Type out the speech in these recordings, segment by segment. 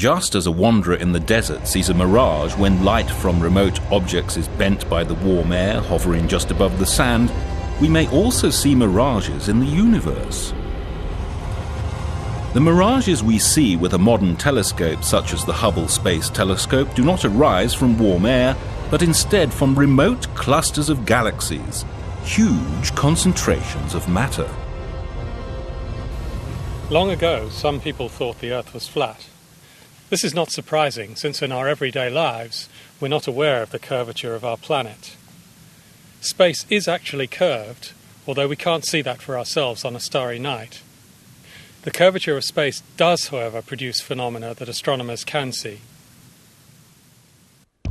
Just as a wanderer in the desert sees a mirage when light from remote objects is bent by the warm air hovering just above the sand, we may also see mirages in the universe. The mirages we see with a modern telescope such as the Hubble Space Telescope do not arise from warm air, but instead from remote clusters of galaxies, huge concentrations of matter. Long ago, some people thought the Earth was flat. This is not surprising, since in our everyday lives, we're not aware of the curvature of our planet. Space is actually curved, although we can't see that for ourselves on a starry night. The curvature of space does, however, produce phenomena that astronomers can see.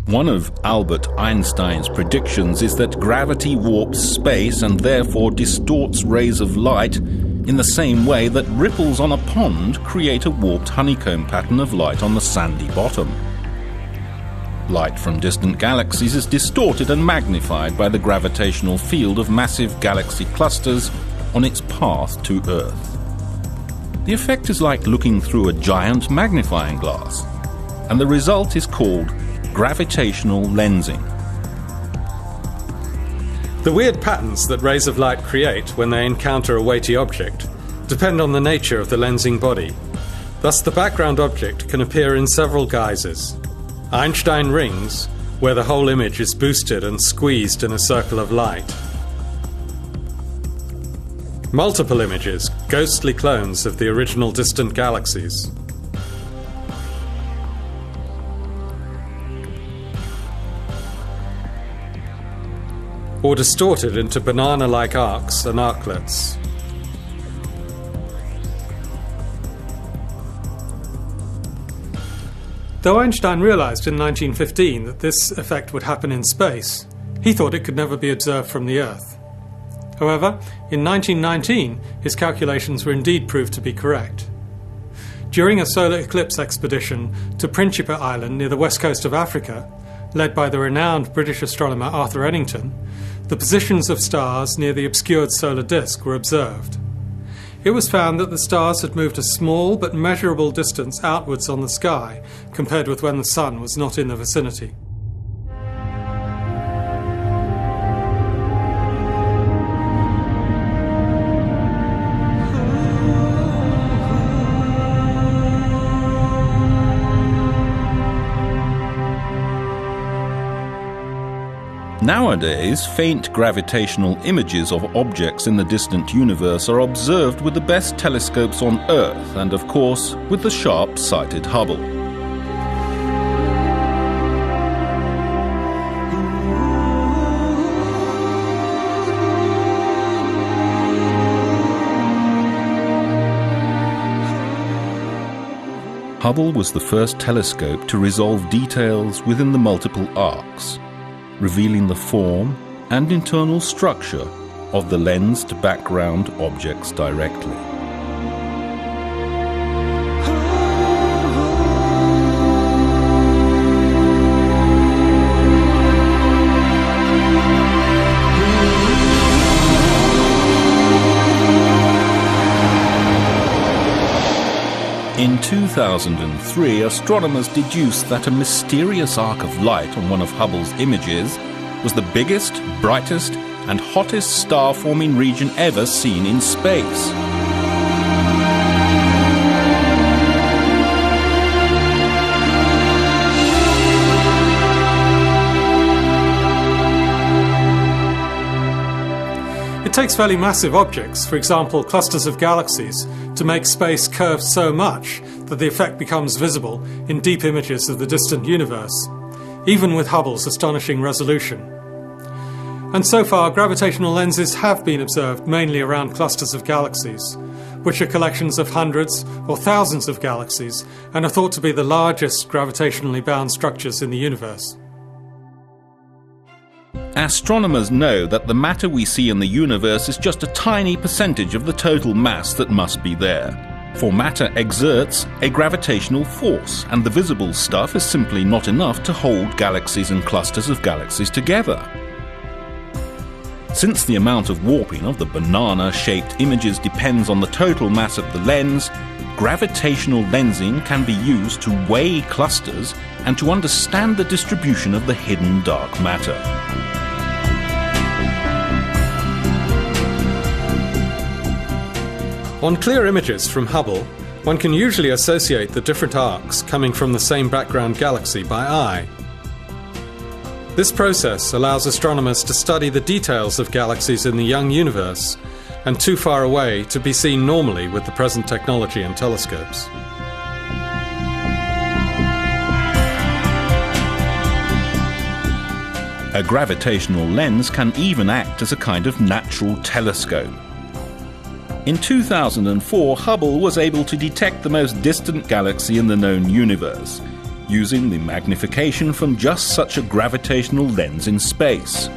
One of Albert Einstein's predictions is that gravity warps space and therefore distorts rays of light in the same way that ripples on a pond create a warped honeycomb pattern of light on the sandy bottom. Light from distant galaxies is distorted and magnified by the gravitational field of massive galaxy clusters on its path to Earth. The effect is like looking through a giant magnifying glass, and the result is called gravitational lensing. The weird patterns that rays of light create when they encounter a weighty object depend on the nature of the lensing body. Thus, the background object can appear in several guises. Einstein rings, where the whole image is boosted and squeezed in a circle of light. Multiple images, ghostly clones of the original distant galaxies. Or distorted into banana-like arcs and arclets. Though Einstein realized in 1915 that this effect would happen in space, he thought it could never be observed from the Earth. However, in 1919, his calculations were indeed proved to be correct. During a solar eclipse expedition to Principe Island near the west coast of Africa, led by the renowned British astronomer Arthur Eddington, the positions of stars near the obscured solar disk were observed. It was found that the stars had moved a small but measurable distance outwards on the sky compared with when the Sun was not in the vicinity. Nowadays, faint gravitational images of objects in the distant universe are observed with the best telescopes on Earth and, of course, with the sharp-sighted Hubble. Hubble was the first telescope to resolve details within the multiple arcs, revealing the form and internal structure of the lensed background objects directly. In 2003, astronomers deduced that a mysterious arc of light on one of Hubble's images was the biggest, brightest, and hottest star-forming region ever seen in space. It takes fairly massive objects, for example clusters of galaxies, to make space curve so much that the effect becomes visible in deep images of the distant universe, even with Hubble's astonishing resolution. And so far, gravitational lenses have been observed mainly around clusters of galaxies, which are collections of hundreds or thousands of galaxies and are thought to be the largest gravitationally bound structures in the universe. Astronomers know that the matter we see in the universe is just a tiny percentage of the total mass that must be there. For matter exerts a gravitational force, and the visible stuff is simply not enough to hold galaxies and clusters of galaxies together. Since the amount of warping of the banana-shaped images depends on the total mass of the lens, gravitational lensing can be used to weigh clusters and to understand the distribution of the hidden dark matter. On clear images from Hubble, one can usually associate the different arcs coming from the same background galaxy by eye. This process allows astronomers to study the details of galaxies in the young universe and too far away to be seen normally with the present technology and telescopes. A gravitational lens can even act as a kind of natural telescope. In 2004, Hubble was able to detect the most distant galaxy in the known universe, using the magnification from just such a gravitational lens in space.